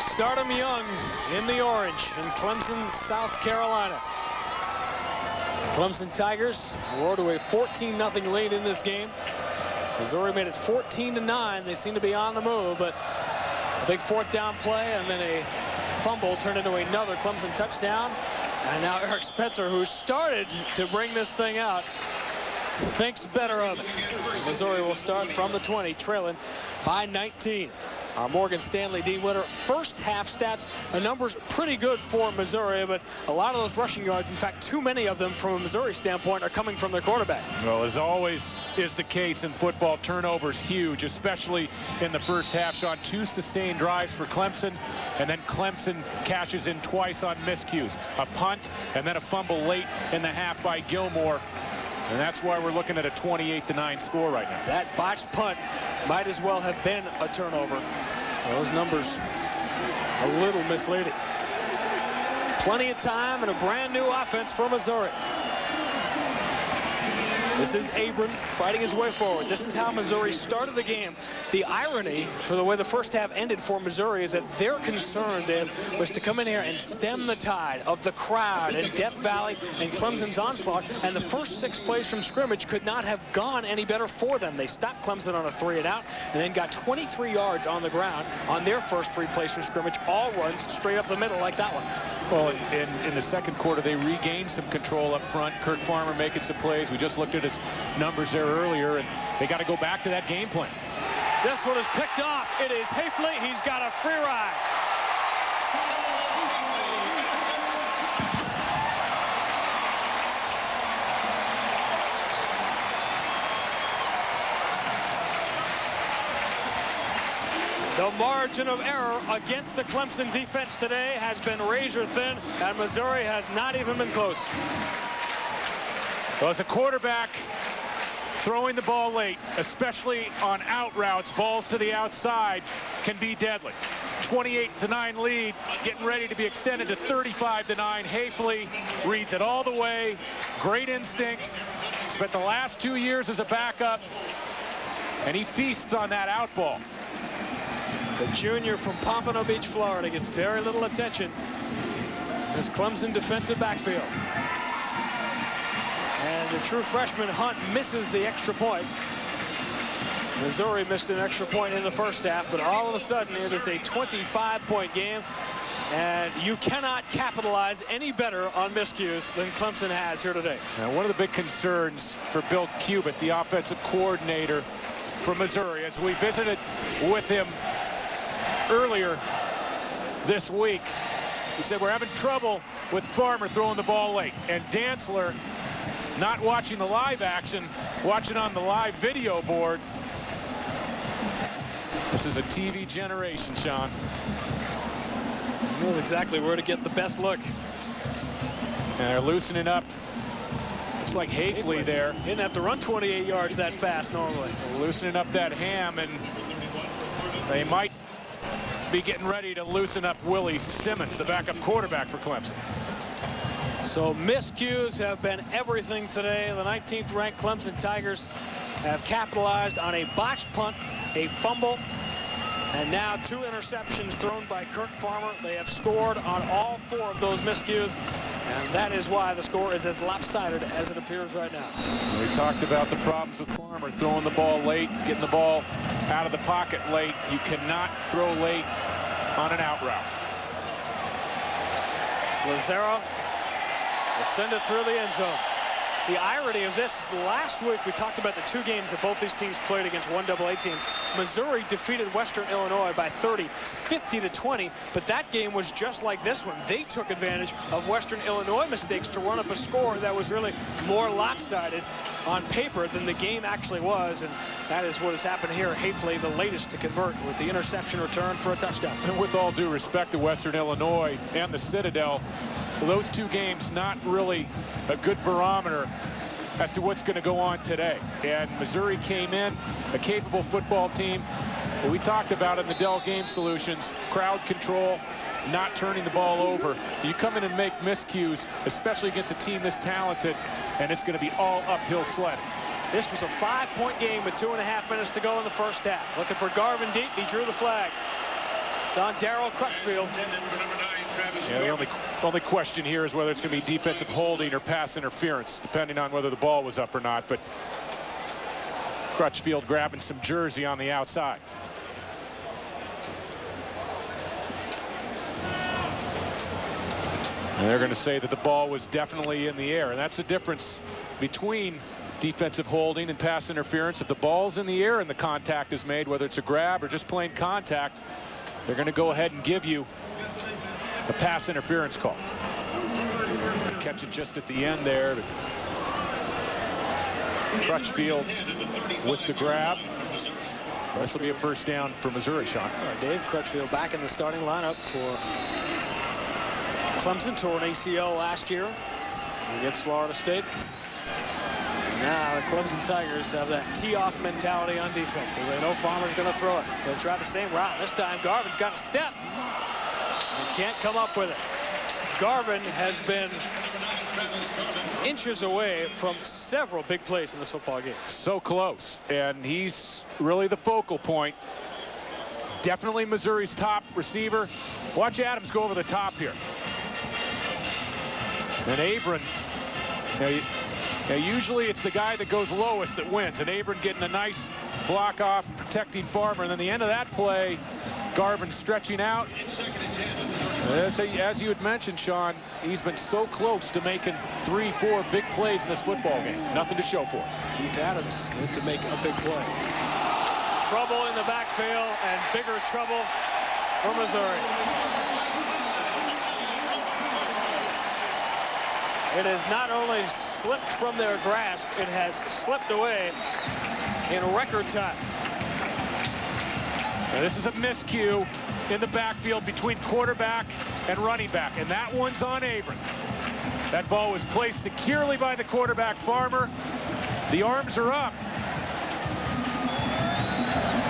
start them young in the orange in Clemson, South Carolina. Clemson Tigers roared to a 14-0 lead in this game. Missouri made it 14-9. They seem to be on the move, but a big fourth down play and then a fumble turned into another Clemson touchdown. And now Eric Spencer, who started to bring this thing out, thinks better of it. Missouri will start from the 20, trailing by 19. Our Morgan Stanley D winner. First half stats, the numbers pretty good for Missouri, but a lot of those rushing yards, in fact, too many of them from a Missouri standpoint, are coming from their quarterback. Well, as always is the case in football, turnovers huge, especially in the first half. Sean, 2 sustained drives for Clemson, and then Clemson cashes in twice on miscues. A punt and then a fumble late in the half by Gilmore. And that's why we're looking at a 28-9 score right now. That botched punt might as well have been a turnover. Those numbers a little misleading. Plenty of time and a brand new offense for Missouri. This is Abram fighting his way forward. This is how Missouri started the game. The irony for the way the first half ended for Missouri is that their concern, Dave, was to come in here and stem the tide of the crowd in Death Valley and Clemson's onslaught. And the first 6 plays from scrimmage could not have gone any better for them. They stopped Clemson on a 3-and-out and then got 23 yards on the ground on their first 3 plays from scrimmage. All runs straight up the middle like that one. Well, in the second quarter, they regained some control up front. Kirk Farmer making some plays. We just looked at his numbers there earlier, and they got to go back to that game plan. This one is picked off. It is Hafley. He's got a free ride. The margin of error against the Clemson defense today has been razor thin, and Missouri has not even been close. Well, as a quarterback, throwing the ball late, especially on out routes, balls to the outside, can be deadly. 28-9 lead, getting ready to be extended to 35-9. Hafley reads it all the way. Great instincts. Spent the last 2 years as a backup, and he feasts on that out ball. The junior from Pompano Beach, Florida, gets very little attention. This Clemson defensive backfield. And the true freshman Hunt misses the extra point. Missouri missed an extra point in the first half, but all of a sudden it is a 25-point game. And you cannot capitalize any better on miscues than Clemson has here today. Now, one of the big concerns for Bill Cubitt, the offensive coordinator for Missouri, as we visited with him earlier this week, he said, we're having trouble with Farmer throwing the ball late. And Dantzler, not watching the live action, watching on the live video board. This is a TV generation, Sean. He knows exactly where to get the best look. And they're loosening up. Looks like Hafley there. Didn't have to run 28 yards that fast normally. Loosening up that ham, and they might be getting ready to loosen up Willie Simmons, the backup quarterback for Clemson. So miscues have been everything today. The 19th ranked Clemson Tigers have capitalized on a botched punt, a fumble, and now 2 interceptions thrown by Kirk Farmer. They have scored on all 4 of those miscues, and that is why the score is as lopsided as it appears right now. We talked about the problems with Farmer, throwing the ball late, getting the ball out of the pocket late. You cannot throw late on an out route. Lazaro will send it through the end zone. The irony of this is last week we talked about the 2 games that both these teams played against 1AA teams. Missouri defeated Western Illinois by 30, 50-20, but that game was just like this one. They took advantage of Western Illinois mistakes to run up a score that was really more lopsided on paper than the game actually was, and that is what has happened here. Hafley, the latest to convert with the interception return for a touchdown. And with all due respect to Western Illinois and the Citadel, those 2 games not really a good barometer as to what's going to go on today. And Missouri came in, a capable football team. We talked about in the Dell Game Solutions, crowd control, not turning the ball over. You come in and make miscues, especially against a team this talented, and it's going to be all uphill sledding. This was a 5-point game with 2.5 minutes to go in the first half. Looking for Garvin Deep. He drew the flag. It's on Darryl Crutchfield. Yeah, the only question here is whether it's going to be defensive holding or pass interference, depending on whether the ball was up or not. But Crutchfield grabbing some jersey on the outside. And they're going to say that the ball was definitely in the air, and that's the difference between defensive holding and pass interference. If the ball's in the air and the contact is made, whether it's a grab or just plain contact, they're going to go ahead and give you a pass interference call. Catch it just at the end there. Crutchfield with the grab. This will be a first down for Missouri, Sean. Dave Crutchfield back in the starting lineup for Clemson. Tore an ACL last year against Florida State. Now the Clemson Tigers have that tee-off mentality on defense because they know Farmer's going to throw it. They'll try the same route. This time Garvin's got a step. He can't come up with it. Garvin has been inches away from several big plays in this football game. So close, and he's really the focal point. Definitely Missouri's top receiver. Watch Adams go over the top here. And Abram, now usually it's the guy that goes lowest that wins, and Abram getting a nice block off, protecting Farmer, and then the end of that play, Garvin stretching out. As you had mentioned, Sean, he's been so close to making 3-4 big plays in this football game. Nothing to show for it. Keith Adams went to make a big play. Trouble in the backfield and bigger trouble for Missouri. It has not only slipped from their grasp, it has slipped away in record time. Now this is a miscue in the backfield between quarterback and running back, and that one's on Abram. That ball was placed securely by the quarterback, Farmer. The arms are up.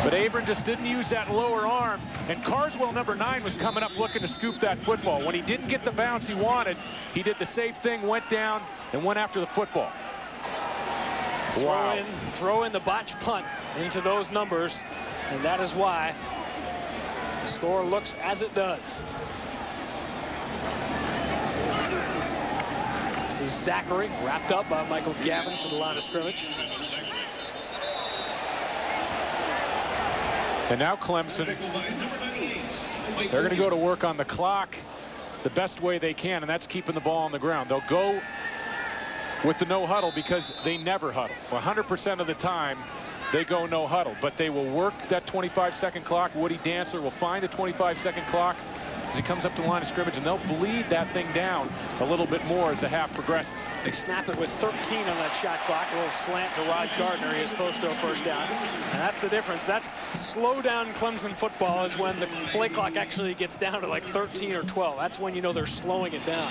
But Abram just didn't use that lower arm, and Carswell, number 9, was coming up looking to scoop that football. When he didn't get the bounce he wanted, he did the safe thing, went down, and went after the football. Wow. Throw in the botch punt into those numbers, and that is why the score looks as it does. This is Zachary, wrapped up by Michael Gavins to the line of scrimmage. And now Clemson, they're going to go to work on the clock the best way they can, and that's keeping the ball on the ground. They'll go with the no huddle because they never huddle. 100% of the time, they go no huddle, but they will work that 25-second clock. Woody Dantzler will find the 25-second clock as he comes up to the line of scrimmage, and they'll bleed that thing down a little bit more as the half progresses. They snap it with 13 on that shot clock. A little slant to Rod Gardner. He is close to a first down. And that's the difference. That's slow down Clemson football, is when the play clock actually gets down to like 13 or 12. That's when you know they're slowing it down.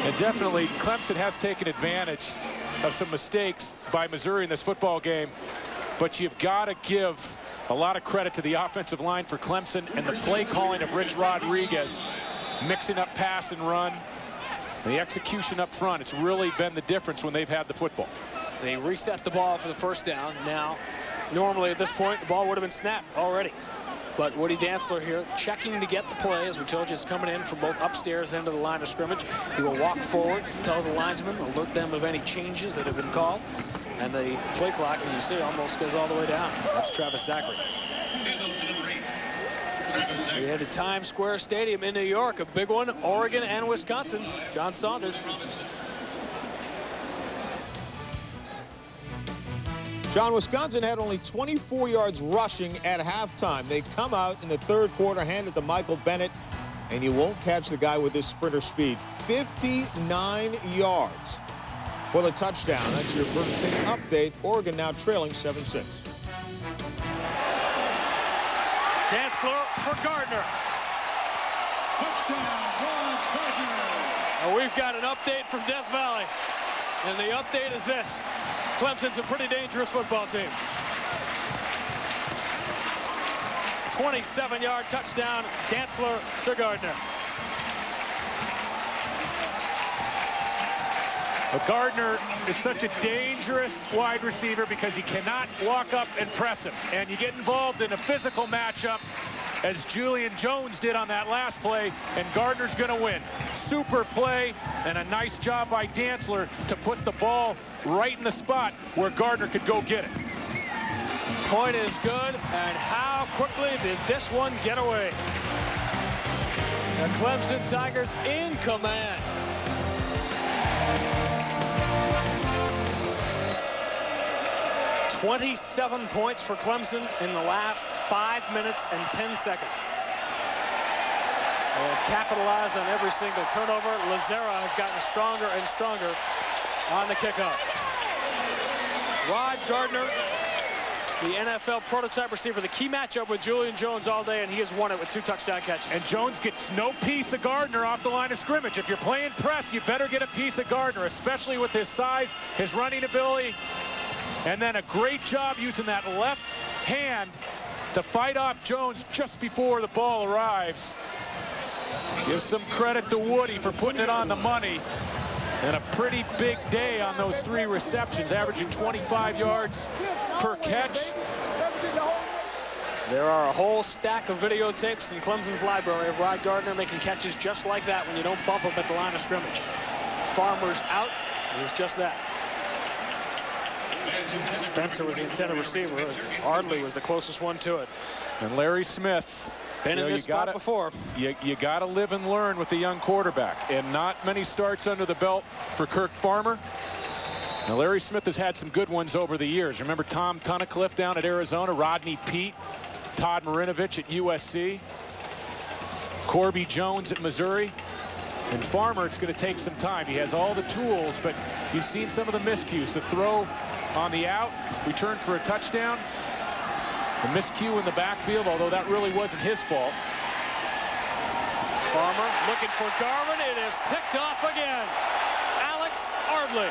And definitely Clemson has taken advantage of some mistakes by Missouri in this football game, but you've got to give a lot of credit to the offensive line for Clemson and the play calling of Rich Rodriguez, mixing up pass and run. And the execution up front, it's really been the difference when they've had the football. They reset the ball for the first down. Now, normally at this point, the ball would have been snapped already. But Woody Dantzler here checking to get the play. As we told you, it's coming in from both upstairs and to the line of scrimmage. He will walk forward, tell the linesman, alert them of any changes that have been called. And the play clock, as you see, almost goes all the way down. That's Travis Zachary. We head to Times Square Stadium in New York, a big one, Oregon and Wisconsin. John Saunders. Sean, Wisconsin had only 24 yards rushing at halftime. They come out in the third quarter, hand it to Michael Bennett, and you won't catch the guy with this sprinter speed. 59 yards for the touchdown. That's your Burger King update. Oregon now trailing 7-6. Dantzler for Gardner. Touchdown, Rod Gardner. And we've got an update from Death Valley. And the update is this. Clemson's a pretty dangerous football team. 27-yard touchdown, Dantzler to Gardner. But Gardner is such a dangerous wide receiver because you cannot walk up and press him. And you get involved in a physical matchup, as Julian Jones did on that last play, and Gardner's going to win. Super play and a nice job by Dantzler to put the ball right in the spot where Gardner could go get it. Point is good, and how quickly did this one get away? The Clemson Tigers in command. "27 points for Clemson in the last 5 minutes and 10 seconds. They have capitalized on every single turnover. Lazera has gotten stronger and stronger on the kickoffs. Rod Gardner, the NFL prototype receiver, the key matchup with Julian Jones all day, and he has won it with 2 touchdown catches. And Jones gets no piece of Gardner off the line of scrimmage. If you're playing press, you better get a piece of Gardner, especially with his size, his running ability, and then a great job using that left hand to fight off Jones just before the ball arrives. Give some credit to Woody for putting it on the money. And a pretty big day on those 3 receptions, averaging 25 yards per catch. There are a whole stack of videotapes in Clemson's library of Rod Gardner making catches just like that when you don't bump him at the line of scrimmage. Farmer's out. It was just that. Spencer was the intended receiver. Ardley was the closest one to it. And Larry Smith, been in this spot before. You got to live and learn with the young quarterback, and not many starts under the belt for Kirk Farmer. Now Larry Smith has had some good ones over the years. Remember Tom Tunnicliffe down at Arizona, Rodney Peete, Todd Marinovich at USC, Corby Jones at Missouri. And Farmer, it's going to take some time. He has all the tools, but you've seen some of the miscues. The throw on the out, return for a touchdown. The miscue in the backfield, although that really wasn't his fault. Farmer looking for Garvin. It is picked off again. Alex Ardley.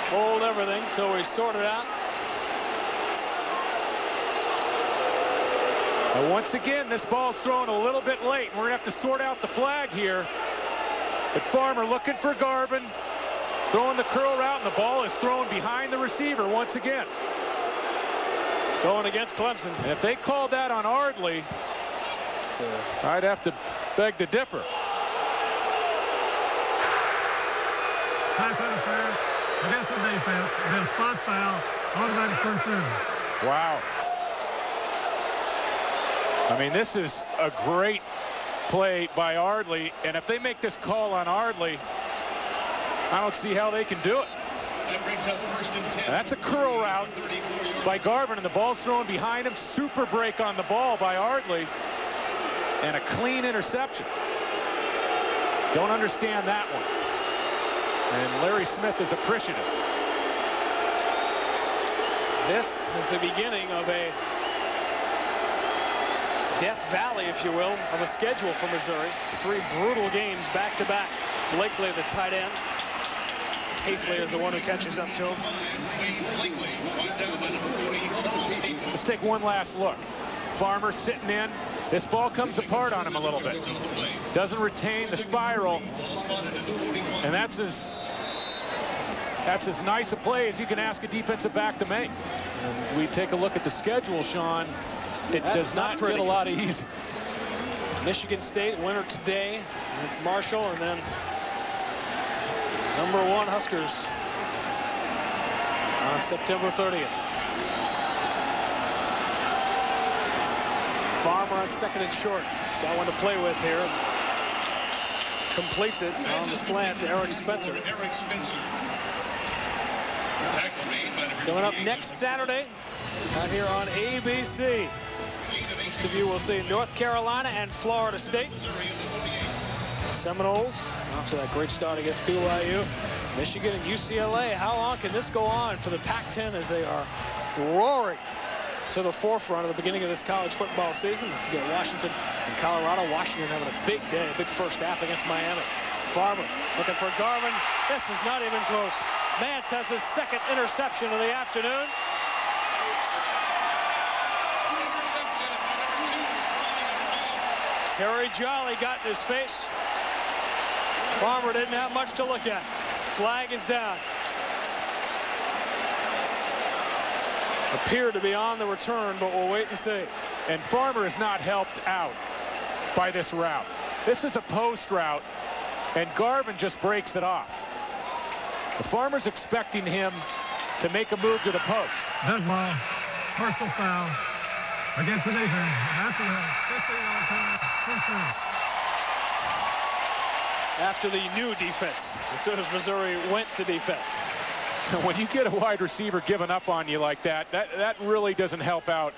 Hold everything until we sort it out. And once again, this ball's thrown a little bit late. We're going to have to sort out the flag here. But Farmer looking for Garvin, throwing the curl route, and the ball is thrown behind the receiver once again. It's going against Clemson. And if they called that on Ardley, I'd have to beg to differ. Pass interference against the defense, and then spot foul, automatic first down. Wow. I mean, this is a great play by Ardley, and if they make this call on Ardley, I don't see how they can do it. And that's a curl route by Garvin, and the ball's thrown behind him. Super break on the ball by Ardley, and a clean interception. Don't understand that one. And Larry Smith is appreciative. This is the beginning of a Death Valley, if you will, of a schedule for Missouri. 3 brutal games back-to-back. Blakely, the tight end. Hafley is the one who catches up to him. Let's take one last look. Farmer sitting in. This ball comes apart on him a little bit. Doesn't retain the spiral. And that's as nice a play as you can ask a defensive back to make. And we take a look at the schedule, Sean. It does not get a lot easier. Michigan State winner today. It's Marshall, and then #1 Huskers on September 30th. Farmer on 2nd and short. He's got one to play with here. Completes it on the slant to Eric Spencer. Coming up next Saturday out here on ABC. Most of you will see North Carolina and Florida State. Seminoles, after that great start against BYU. Michigan and UCLA. How long can this go on for the Pac-10 as they are roaring to the forefront at the beginning of this college football season? If you get Washington and Colorado, Washington having a big day, a big first half against Miami. Farmer looking for Garvin. This is not even close. Mance has his 2nd interception of the afternoon. Terry Jolly got in his face. Farmer didn't have much to look at. Flag is down. appear to be on the return, but we'll wait and see. And Farmer is not helped out by this route. This is a post route, and Garvin just breaks it off. The Farmer's expecting him to make a move to the post. Dead ball. Personal foul against the defense. After the 15-yard penalty, first down. After the new defense, as soon as Missouri went to defense. When you get a wide receiver giving up on you like that, that really doesn't help out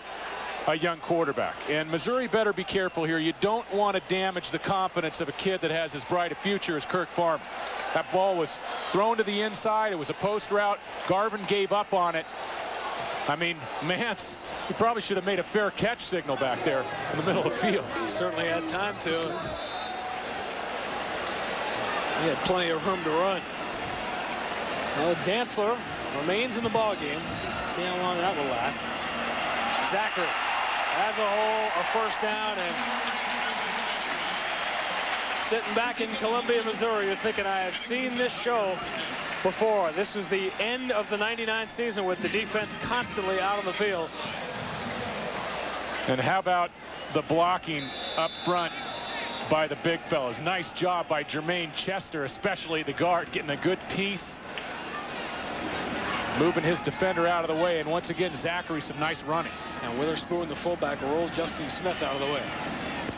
a young quarterback. And Missouri better be careful here. You don't want to damage the confidence of a kid that has as bright a future as Kirk Farmer. That ball was thrown to the inside. It was a post route. Garvin gave up on it. I mean, Mance, he probably should have made a fair catch signal back there in the middle of the field. He certainly had time to. He had plenty of room to run. Well, Dantzler remains in the ballgame. See how long that will last. Zachary as a whole, a first down, and sitting back in Columbia, Missouri, you're thinking, I have seen this show before. This was the end of the '99 season with the defense constantly out on the field. And how about the blocking up front by the big fellas? Nice job by Jermaine Chester, especially the guard, getting a good piece, moving his defender out of the way. And once again, Zachary, some nice running. And Witherspoon, the fullback, rolled Justin Smith out of the way.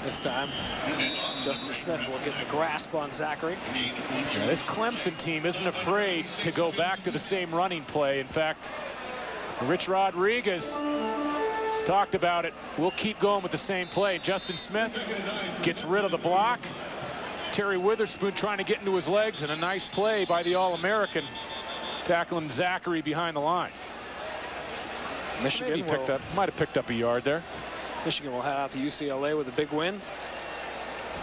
This time, Justin Smith will get the grasp on Zachary. Yeah, this Clemson team isn't afraid to go back to the same running play. In fact, Rich Rodriguez talked about it. We'll keep going with the same play. Justin Smith gets rid of the block. Terry Witherspoon trying to get into his legs, and a nice play by the All-American tackling Zachary behind the line. Michigan might have picked up a yard there. Michigan will head out to UCLA with a big win.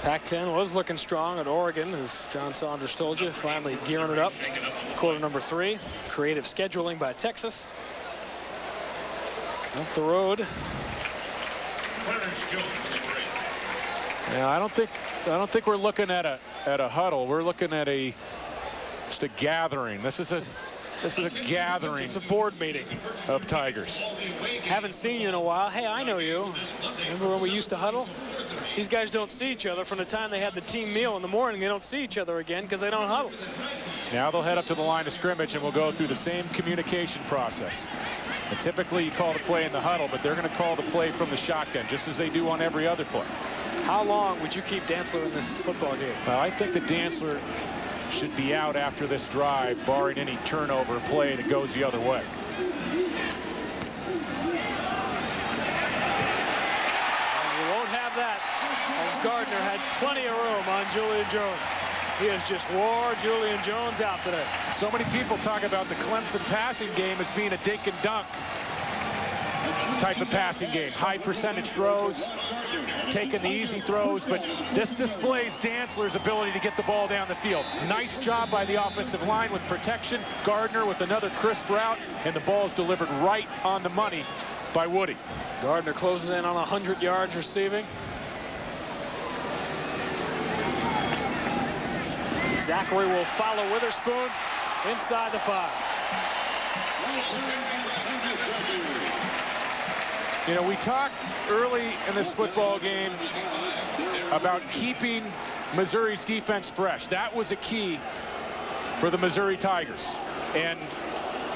Pac-10 was looking strong at Oregon, as John Saunders told you, finally gearing it up. Quarter number 3, creative scheduling by Texas. Up the road. Yeah, I don't think we're looking at a huddle. We're looking at just a gathering. This is a gathering. It's a board meeting of Tigers. Haven't seen you in a while. Hey, I know you. Remember when we used to huddle? These guys don't see each other from the time they had the team meal in the morning. They don't see each other again because they don't huddle. Now they'll head up to the line of scrimmage, and we'll go through the same communication process. And typically you call the play in the huddle, but they're going to call the play from the shotgun, just as they do on every other play. How long would you keep Dantzler in this football game? I think that Dantzler should be out after this drive, barring any turnover play that goes the other way. And you won't have that, as Gardner had plenty of room on Julian Jones. He has just wore Julian Jones out today. So many people talk about the Clemson passing game as being a dink and dunk type of passing game. High percentage throws, taking the easy throws, but this displays Dantzler's ability to get the ball down the field. Nice job by the offensive line with protection. Gardner with another crisp route, and the ball is delivered right on the money by Woody. Gardner closes in on 100 yards receiving. Zachary will follow Witherspoon inside the 5. You know, we talked early in this football game about keeping Missouri's defense fresh. That was a key for the Missouri Tigers. And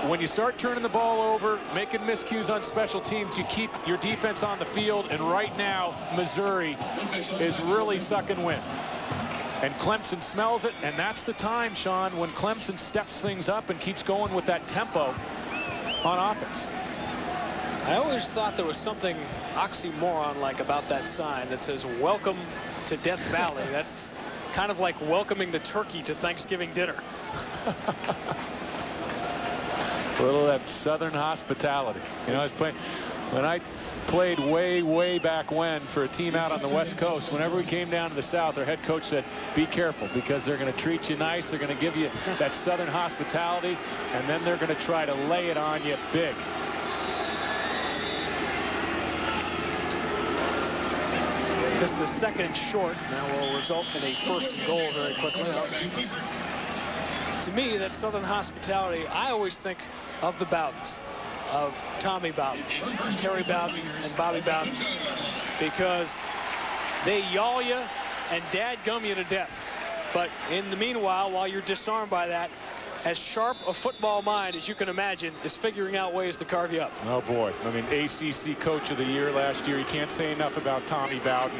when you start turning the ball over, making miscues on special teams, you keep your defense on the field. And right now, Missouri is really sucking wind. And Clemson smells it, and that's the time, Sean, when Clemson steps things up and keeps going with that tempo on offense. I always thought there was something oxymoron-like about that sign that says, "Welcome to Death Valley." That's kind of like welcoming the turkey to Thanksgiving dinner. A little of that Southern hospitality. You know, when I played way back when for a team out on the West Coast, whenever we came down to the South, our head coach said, be careful, because they're going to treat you nice. They're going to give you that Southern hospitality, and then they're going to try to lay it on you big. This is a second and short. Now will result in a first and goal very quickly. To me, that Southern hospitality, I always think of the Bowdens. of Tommy Bowden, Terry Bowden, and Bobby Bowden, because they yawl you and dadgum you to death. But in the meanwhile, while you're disarmed by that, as sharp a football mind as you can imagine is figuring out ways to carve you up. Oh boy, I mean, ACC Coach of the Year last year. You can't say enough about Tommy Bowden.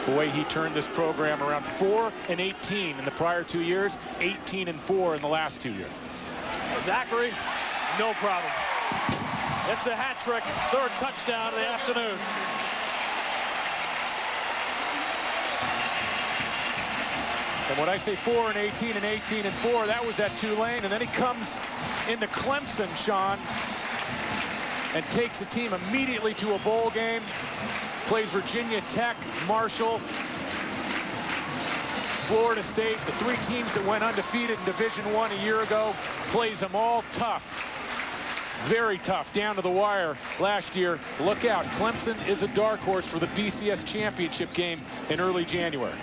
The way he turned this program around. 4-18 in the prior 2 years, 18-4 in the last 2 years. Zachary, no problem. It's a hat trick, third touchdown of the afternoon. And when I say 4-18 and 18-4, that was at Tulane, and then he comes into Clemson, Sean, and takes a team immediately to a bowl game. Plays Virginia Tech, Marshall, Florida State, the three teams that went undefeated in Division I a year ago. Plays them all tough. Very tough, down to the wire last year. Look out, Clemson is a dark horse for the BCS championship game in early January.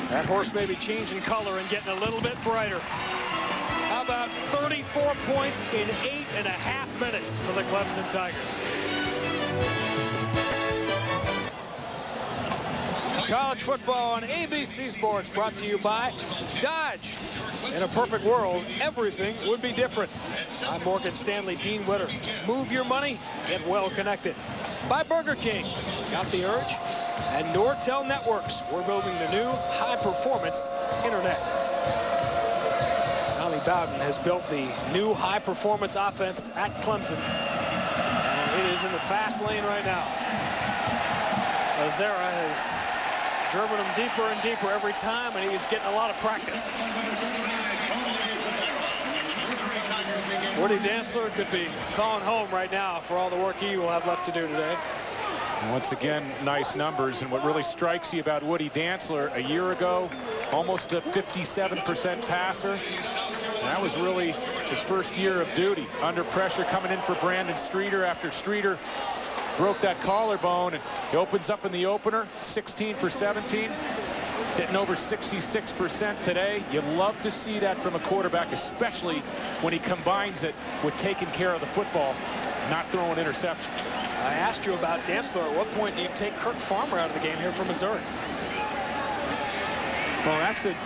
That horse may be changing color and getting a little bit brighter. How about 34 points in 8.5 minutes for the Clemson Tigers? College football on ABC Sports, brought to you by Dodge. In a perfect world, everything would be different. I'm Morgan Stanley Dean Witter. Move your money, get well connected. By Burger King, got the urge? And Nortel Networks, we're building the new high-performance internet. Tommy Bowden has built the new high-performance offense at Clemson. And it is in the fast lane right now. Azera has driven him deeper and deeper every time, and he's getting a lot of practice. Woody Dantzler could be calling home right now for all the work he will have left to do today. Once again, nice numbers. And what really strikes you about Woody Dantzler, a year ago, almost a 57% passer. And that was really his first year of duty. Under pressure, coming in for Brandon Streeter after Streeter broke that collarbone, and he opens up in the opener, 16 for 17, hitting over 66% today. You love to see that from a quarterback, especially when he combines it with taking care of the football, not throwing interceptions. I asked you about Dantzler. At what point do you take Kirk Farmer out of the game here for Missouri? Well,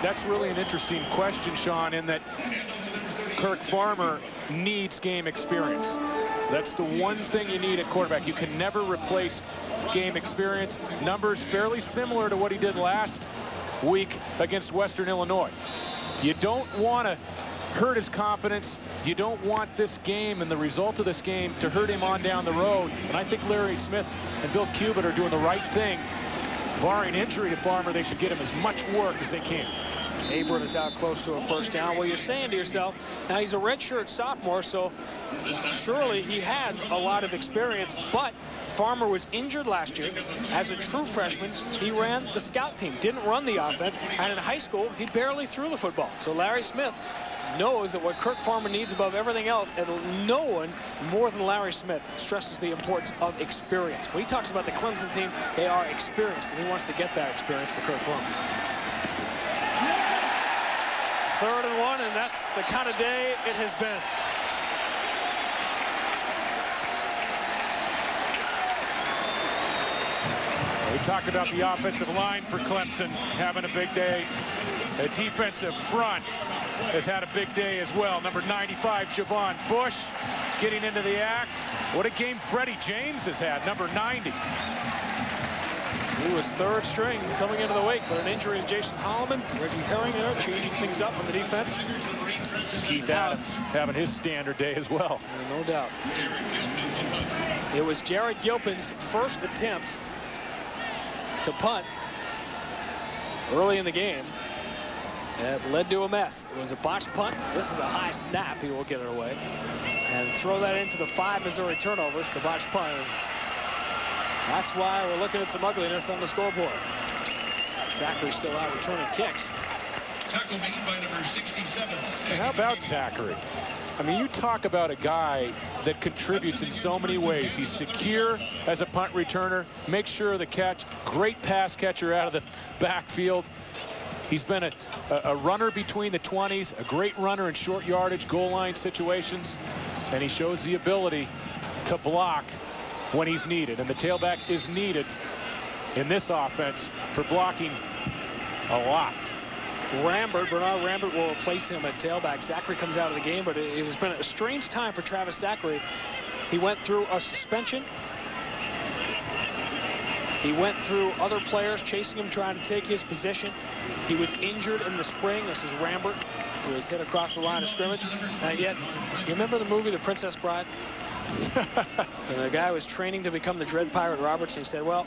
that's really an interesting question, Sean, in that Kirk Farmer needs game experience. That's the one thing you need at quarterback. You can never replace game experience. Numbers fairly similar to what he did last week against Western Illinois. You don't want to hurt his confidence. You don't want this game and the result of this game to hurt him on down the road. And I think Larry Smith and Bill Cubitt are doing the right thing. Barring injury to Farmer, they should get him as much work as they can. Abram is out close to a first down. Well, you're saying to yourself, now he's a redshirt sophomore, so surely he has a lot of experience, but Farmer was injured last year. As a true freshman, he ran the scout team, didn't run the offense, and in high school, he barely threw the football. So Larry Smith knows that what Kirk Farmer needs above everything else, and no one more than Larry Smith stresses the importance of experience. When he talks about the Clemson team, they are experienced, and he wants to get that experience for Kirk Farmer. 3rd and 1, and that's the kind of day it has been. We talked about the offensive line for Clemson having a big day. The defensive front has had a big day as well. Number 95, Javon Bush, getting into the act. What a game Freddie James has had, number 90. He was 3rd string coming into the wake, but an injury to Jason Holloman. Reggie Herring there changing things up on the defense. Keith Adams having his standard day as well. No doubt. It was Jared Gilpin's first attempt to punt early in the game. It led to a mess. It was a botched punt. This is a high snap. He will get it away. And throw that into the 5 Missouri turnovers, the botched punt. That's why we're looking at some ugliness on the scoreboard. Zachary's still out returning kicks. Tackle made by number 67. And how about Zachary? I mean, you talk about a guy that contributes in so many ways. He's secure as a punt returner, makes sure of the catch, great pass catcher out of the backfield. He's been a runner between the 20s, a great runner in short yardage, goal line situations, and he shows the ability to block when he's needed, and the tailback is needed in this offense for blocking a lot. Bernard Rambert will replace him at tailback. Zachary comes out of the game, but it has been a strange time for Travis Zachary. He went through a suspension. He went through other players chasing him, trying to take his position. He was injured in the spring. This is Rambert, who was hit across the line of scrimmage. And yet, you remember the movie The Princess Bride? And the guy was training to become the Dread Pirate Roberts, and he said, well,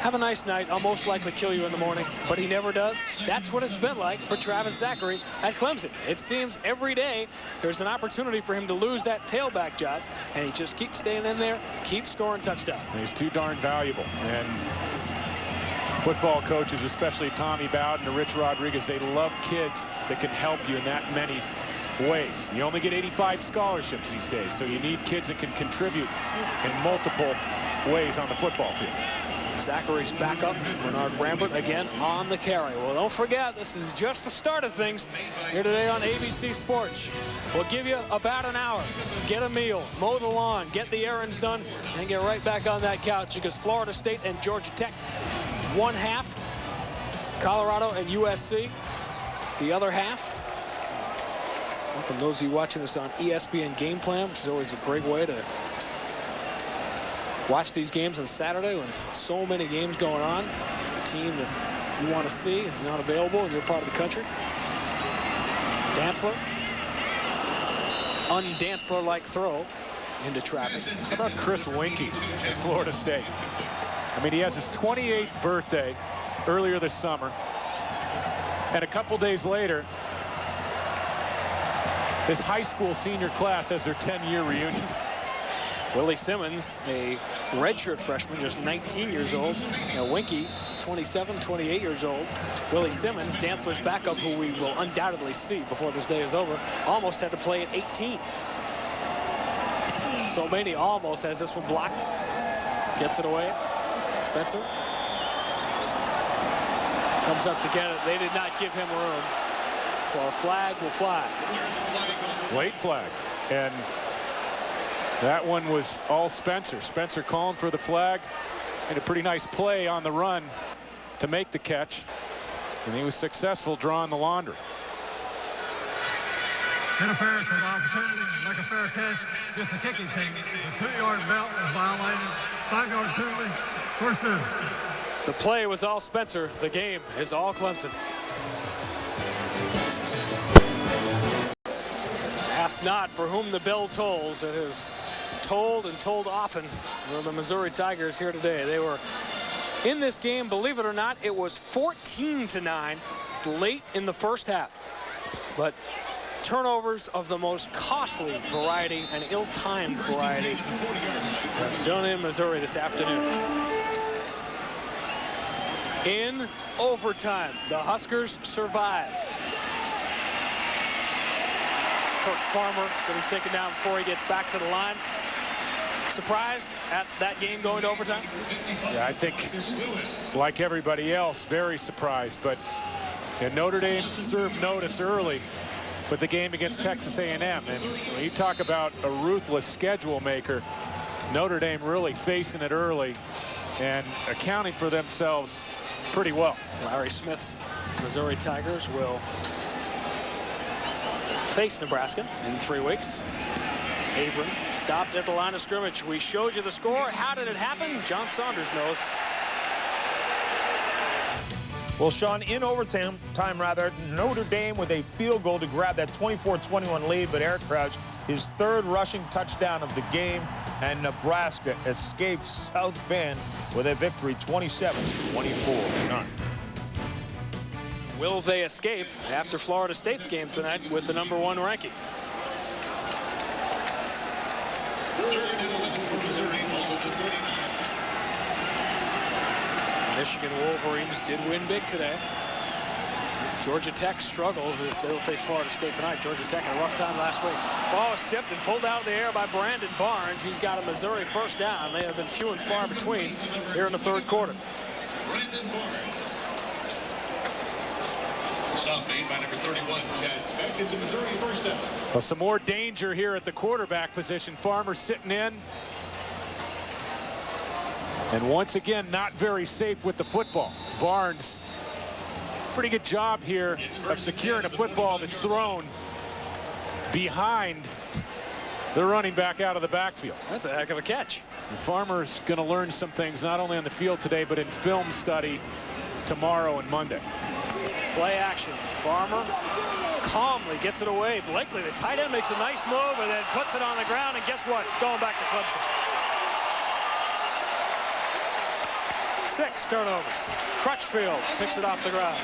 have a nice night. I'll most likely kill you in the morning. But he never does. That's what it's been like for Travis Zachary at Clemson. It seems every day there's an opportunity for him to lose that tailback job, and he just keeps staying in there, keeps scoring touchdowns. He's too darn valuable. And football coaches, especially Tommy Bowden and Rich Rodriguez, they love kids that can help you in that many ways. You only get 85 scholarships these days, so you need kids that can contribute in multiple ways on the football field. Zachary's back up. Bernard Rambert again on the carry. Well, don't forget, this is just the start of things here today on ABC Sports. We'll give you about an hour. Get a meal, mow the lawn, get the errands done, and get right back on that couch, because Florida State and Georgia Tech, one half. Colorado and USC, the other half. Welcome those of you watching us on ESPN Game Plan, which is always a great way to watch these games on Saturday when so many games going on. It's the team that you want to see is not available in your part of the country. Dantzler. Undantzler-like throw into traffic. How about Chris Winkie at Florida State? I mean, he has his 28th birthday earlier this summer. And a couple days later, his high school senior class has their 10-year reunion. Willie Simmons, a redshirt freshman, just 19 years old. Now Winkie, 27, 28 years old. Willie Simmons, Dantzler's backup, who we will undoubtedly see before this day is over, almost had to play at 18. So many almost has this one blocked. Gets it away. Spencer comes up to get it. They did not give him room. So a flag will fly. Late flag. And that one was all Spencer. Spencer calling for the flag. Made a pretty nice play on the run to make the catch. And he was successful drawing the laundry. Interference with opportunity, make a fair catch, just a kicking team. The 2-yard belt is violated. 5-yard penalty, first down. The play was all Spencer. The game is all Clemson. Ask not for whom the bell tolls. It is told and told often. Well, the Missouri Tigers here today. They were in this game, believe it or not. It was 14-9 late in the first half. But turnovers of the most costly variety and ill-timed variety done in Missouri this afternoon. In overtime, the Huskers survive. Kirk Farmer getting taken down before he gets back to the line. Surprised at that game going to overtime? Yeah, I think, like everybody else, very surprised. But Notre Dame served notice early with the game against Texas A&M. And when you talk about a ruthless schedule maker, Notre Dame really facing it early and accounting for themselves pretty well. Larry Smith's Missouri Tigers will face Nebraska in 3 weeks. Abram stopped at the line of scrimmage. We showed you the score. How did it happen? John Saunders knows. Well, Sean, in overtime, Notre Dame with a field goal to grab that 24-21 lead, but Eric Crouch, his third rushing touchdown of the game, and Nebraska escapes South Bend with a victory, 27-24. Sean. Will they escape after Florida State's game tonight with the #1 ranking? Michigan Wolverines did win big today. Georgia Tech struggled if they'll face Florida State tonight. Georgia Tech had a rough time last week. Ball was tipped and pulled out of the air by Brandon Barnes. He's got a Missouri first down. They have been few and far between here in the third quarter. Brandon Barnes. Stop made by number 31, Chad Speck. It's a Missouri first down. Well, some more danger here at the quarterback position. Farmer sitting in. And once again, not very safe with the football. Barnes, pretty good job here of securing a football that's thrown behind the running back out of the backfield. That's a heck of a catch. And Farmer's going to learn some things, not only on the field today, but in film study tomorrow and Monday. Play action. Farmer calmly gets it away. Blakely, the tight end, makes a nice move and then puts it on the ground. And guess what? It's going back to Clemson. 6 turnovers. Crutchfield picks it off the ground.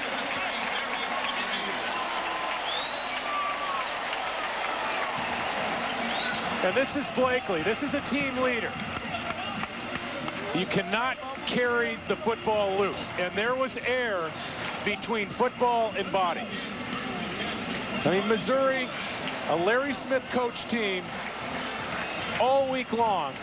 And this is Blakely. This is a team leader. You cannot carry the football loose. And there was air between football and body. I mean, Missouri, a Larry Smith coach team, all week long,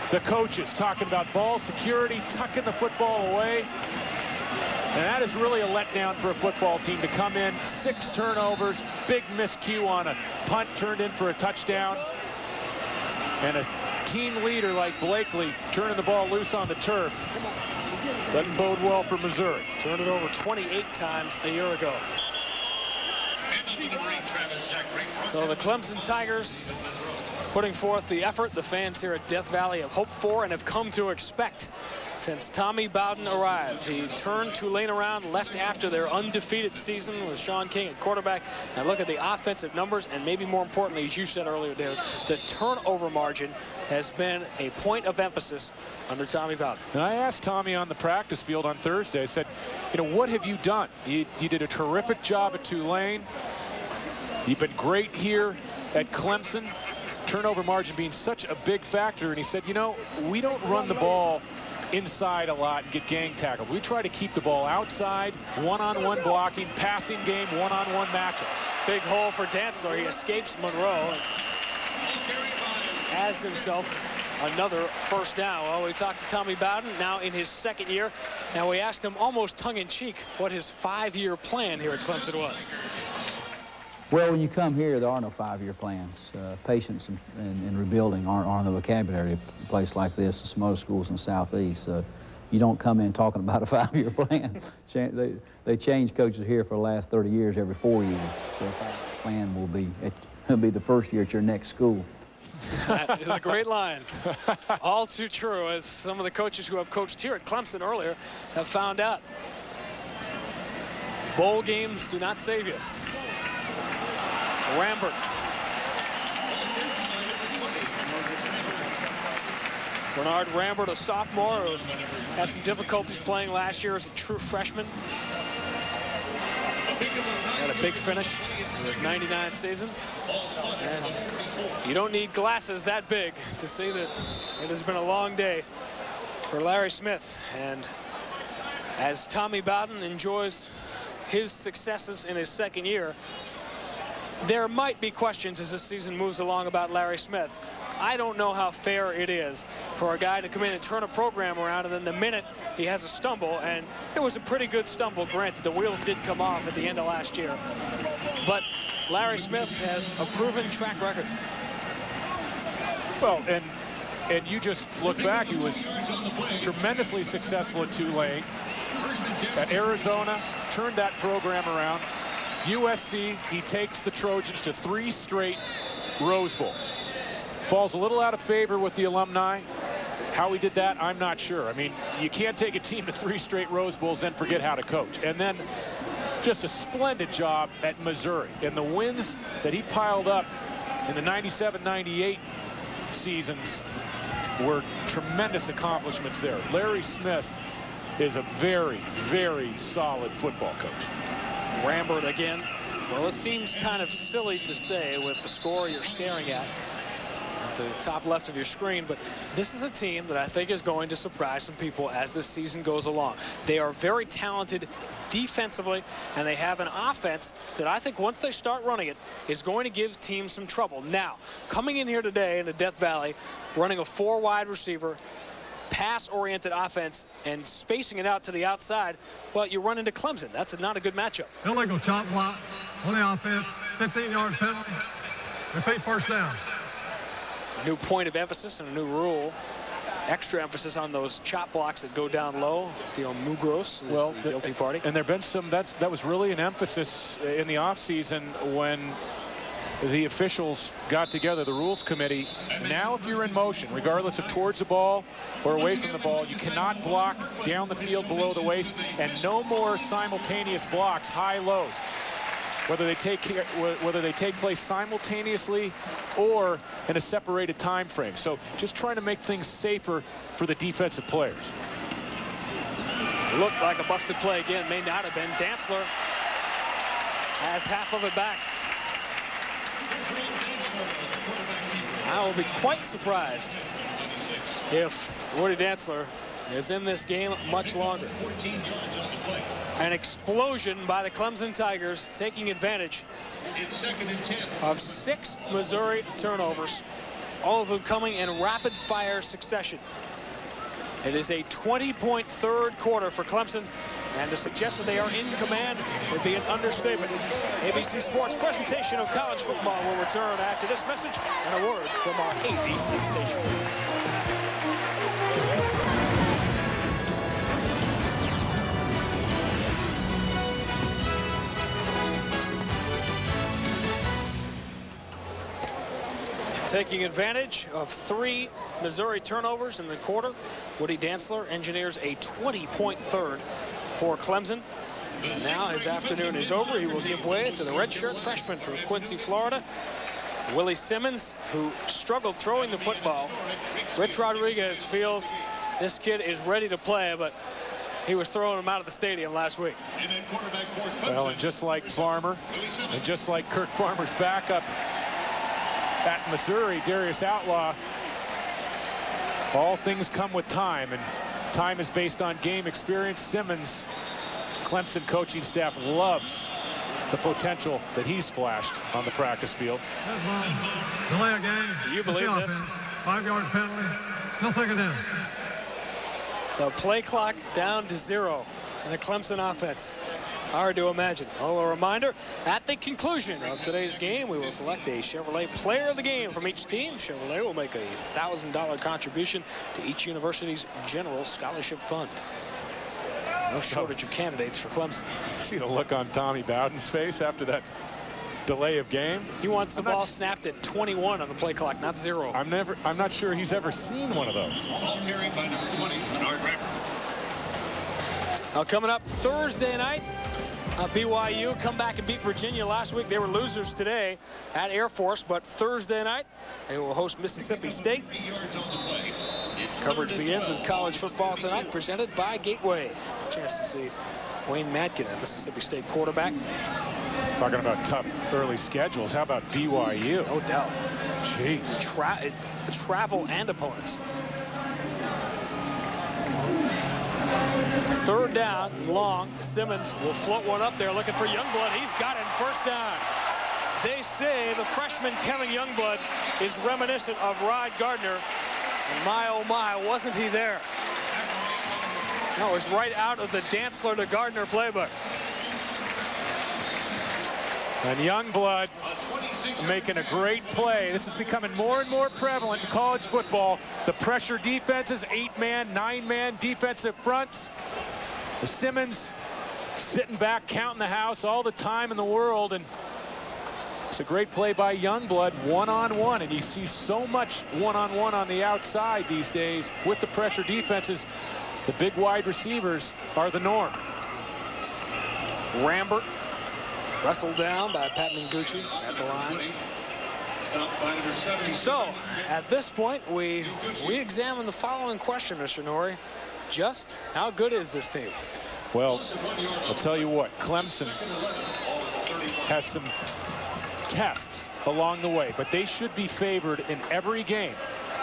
the coaches talking about ball security, tucking the football away. And that is really a letdown for a football team to come in, 6 turnovers, big miscue on a punt turned in for a touchdown. And a team leader like Blakely turning the ball loose on the turf doesn't bode well for Missouri. Turned it over 28 times a year ago. So the Clemson Tigers putting forth the effort the fans here at Death Valley have hoped for and have come to expect since Tommy Bowden arrived. He turned Tulane around, left after their undefeated season with Sean King at quarterback. And look at the offensive numbers, and maybe more importantly, as you said earlier, David, the turnover margin has been a point of emphasis under Tommy Bowden. And I asked Tommy on the practice field on Thursday, I said, you know, what have you done? You did a terrific job at Tulane. You've been great here at Clemson. Turnover margin being such a big factor. And he said, you know, we don't run the ball inside a lot and get gang tackled. We try to keep the ball outside, one-on-one blocking, passing game, one-on-one matchups. Big hole for Dantzler. He escapes Monroe and has himself another first down. Well, we talked to Tommy Bowden, now in his 2nd year. Now we asked him almost tongue-in-cheek what his 5-year plan here at Clemson was. Well, when you come here, there are no 5-year plans. Patience and rebuilding aren't the vocabulary of a place like this and some other schools in the Southeast. You don't come in talking about a 5-year plan. They change coaches here for the last 30 years every 4 years. So a 5-year plan will be the first year at your next school. That is a great line. All too true, as some of the coaches who have coached here at Clemson earlier have found out. Bowl games do not save you. Rambert. Bernard Rambert, a sophomore who had some difficulties playing last year as a true freshman. Had a big finish in his '99 season. And you don't need glasses that big to see that it has been a long day for Larry Smith. And as Tommy Bowden enjoys his successes in his 2nd year, there might be questions as this season moves along about Larry Smith. I don't know how fair it is for a guy to come in and turn a program around, and then the minute he has a stumble, and it was a pretty good stumble, granted, the wheels did come off at the end of last year. But Larry Smith has a proven track record. Well, and you just look back, he was tremendously successful at Tulane, at Arizona, turned that program around. USC, he takes the Trojans to 3 straight Rose Bowls. Falls a little out of favor with the alumni. How he did that, I'm not sure. I mean, you can't take a team to 3 straight Rose Bowls and forget how to coach. And then just a splendid job at Missouri. And the wins that he piled up in the 97-98 seasons were tremendous accomplishments there. Larry Smith is a very, very solid football coach. Rambert again. Well, it seems kind of silly to say with the score you're staring at the top left of your screen, but this is a team that I think is going to surprise some people as this season goes along. They are very talented defensively, and they have an offense that I think once they start running it is going to give teams some trouble. Now, coming in here today in the Death Valley, running a 4 wide receiver, pass-oriented offense and spacing it out to the outside, well, you run into Clemson. That's not a good matchup. Illegal chop block on the offense, 15-yard penalty, repeat first down. A new point of emphasis and a new rule extra emphasis on those chop blocks that go down low. Theo Mugros is the guilty party. And there have been some, that was really an emphasis in the offseason when the officials got together, the rules committee. Now if you're in motion, regardless of towards the ball or away from the ball, you cannot block down the field below the waist, and no more simultaneous blocks, high-lows. Whether they take place simultaneously or in a separated time frame. So just trying to make things safer for the defensive players. Looked like a busted play again. May not have been. Dantzler has half of it back. I will be quite surprised if Woody Dantzler is in this game much longer. An explosion by the Clemson Tigers, taking advantage of 6 Missouri turnovers, all of them coming in rapid-fire succession. It is a 20-point third quarter for Clemson, and to suggest that they are in command would be an understatement. ABC Sports presentation of college football will return after this message and a word from our ABC stations. Taking advantage of 3 Missouri turnovers in the quarter, Woody Dantzler engineers a 20-point third for Clemson. And now his afternoon is over. He will give way to the redshirt freshman from Quincy, Florida, Willie Simmons, who struggled throwing the football. Rich Rodriguez feels this kid is ready to play, but he was throwing him out of the stadium last week. Well, and just like Farmer, and just like Kirk Farmer's backup at Missouri, Darius Outlaw, all things come with time, and time is based on game experience. Simmons, Clemson coaching staff loves the potential that he's flashed on the practice field. Delay a game. Do you believe this? 5-yard penalty. Still second down. The play clock down to 0 in the Clemson offense. Hard to imagine. Oh, a reminder, at the conclusion of today's game, we will select a Chevrolet player of the game from each team. Chevrolet will make a $1,000 contribution to each university's general scholarship fund. No shortage of candidates for Clemson. See the look on Tommy Bowden's face after that delay of game. He wants the ball snapped at 21 on the play clock, not 0. I'm not sure he's ever seen one of those. Now coming up Thursday night, BYU come back and beat Virginia last week. They were losers today at Air Force, but Thursday night they will host Mississippi State. Coverage begins with college football tonight, presented by Gateway. A chance to see Wayne Madkin, a Mississippi State quarterback. Talking about tough early schedules. How about BYU? No doubt. Jeez. Travel and opponents. Third down, long. Simmons will float one up there looking for Youngblood. He's got it, first down. They say the freshman Kevin Youngblood is reminiscent of Rod Gardner. And my, oh my, wasn't he there? No, it was right out of the Dantzler to Gardner playbook. And Youngblood making a great play. This is becoming more and more prevalent in college football. The pressure defenses, 8-man, 9-man defensive fronts. Simmons sitting back, counting the house all the time in the world. And it's a great play by Youngblood, one-on-one. And you see so much one-on-one on the outside these days with the pressure defenses. The big wide receivers are the norm. Rambert wrestled down by Pat Mingucci at the line. So, at this point, we examine the following question, Mr. Norrie. Just how good is this team? Well, I'll tell you what, Clemson has some tests along the way, but they should be favored in every game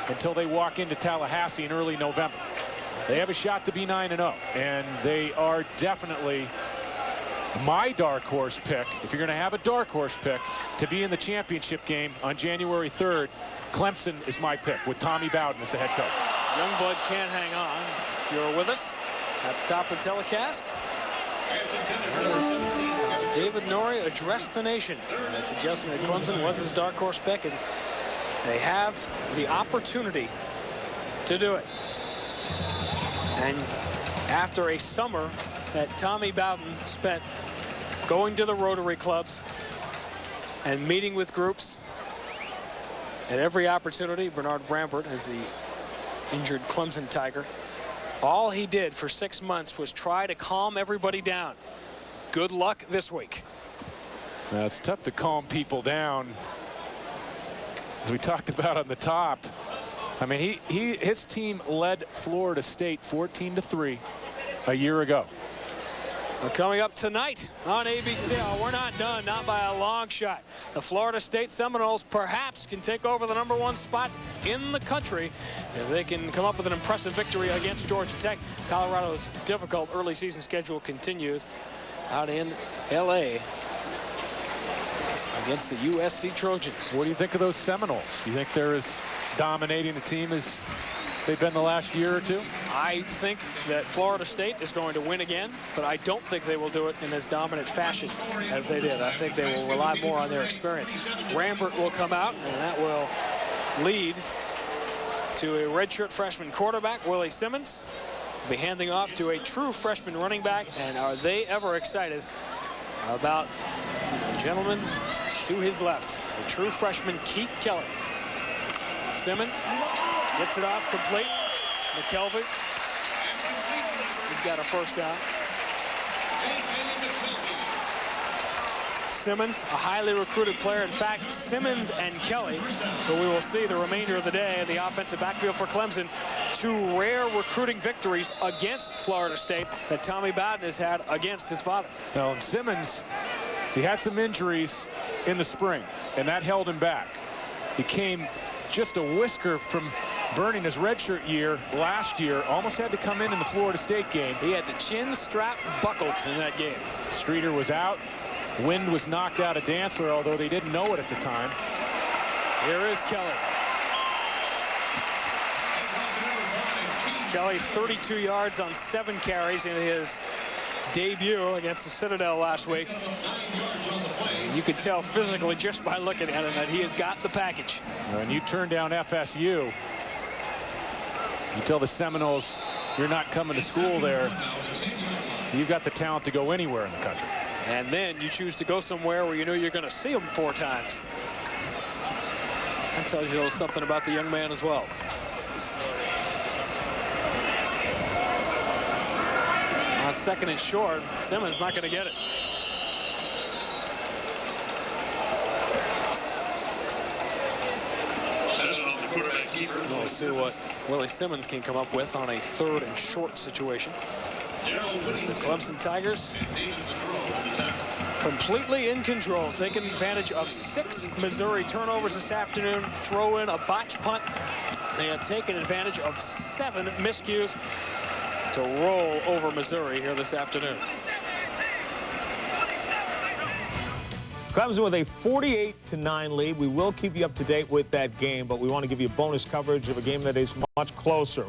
until they walk into Tallahassee in early November. They have a shot to be 9-0, and they are definitely my dark horse pick. If you're going to have a dark horse pick to be in the championship game on January 3rd, Clemson is my pick with Tommy Bowden as the head coach. Youngblood can't hang on. You're with us at the top of the telecast. As David Norrie addressed the nation, suggesting that Clemson was his dark horse pick, and they have the opportunity to do it. And after a summer that Tommy Bowden spent going to the Rotary clubs and meeting with groups at every opportunity, Bernard Brambert is the injured Clemson Tiger. All he did for 6 months was try to calm everybody down. Good luck this week. Now, it's tough to calm people down. As we talked about on the top, I mean, his team led Florida State 14-3 a year ago. Well, coming up tonight on ABC, we're not done, not by a long shot. The Florida State Seminoles perhaps can take over the #1 spot in the country if they can come up with an impressive victory against Georgia Tech. Colorado's difficult early season schedule continues out in LA against the USC Trojans. What do you think of those Seminoles? You think they're as dominating a team as they've been the last year or two? I think that Florida State is going to win again, but I don't think they will do it in as dominant fashion as they did. I think they will rely more on their experience. Rambert will come out, and that will lead to a redshirt freshman quarterback, Willie Simmons. Will be handing off to a true freshman running back, and are they ever excited about the gentleman to his left, the true freshman Keith Kelly. Simmons gets it off complete. McKelvey, he's got a first down. Simmons, a highly recruited player. In fact, Simmons and Kelly, who we will see the remainder of the day in the offensive backfield for Clemson, two rare recruiting victories against Florida State that Tommy Bowden has had against his father. Now, and Simmons, he had some injuries in the spring, and that held him back. He came just a whisker from burning his redshirt year last year. Almost had to come in the Florida State game. He had the chin strap buckled in that game. Streeter was out. Wind was knocked out of Dantzler, although they didn't know it at the time. Here is Kelly. Kelly, 32 yards on 7 carries in his debut against the Citadel last week. You could tell physically just by looking at him that he has got the package. When you turn down FSU, you tell the Seminoles you're not coming to school there. You've got the talent to go anywhere in the country. And then you choose to go somewhere where you know you're going to see him 4 times. That tells you a little something about the young man as well. On 2nd and short, Simmons not going to get it. We'll see what Willie Simmons can come up with on a 3rd and short situation. With the Clemson Tigers completely in control, taking advantage of 6 Missouri turnovers this afternoon, throw in a botch punt. They have taken advantage of 7 miscues to roll over Missouri here this afternoon. Clemson with a 48-9 lead. We will keep you up to date with that game, but we want to give you bonus coverage of a game that is much closer.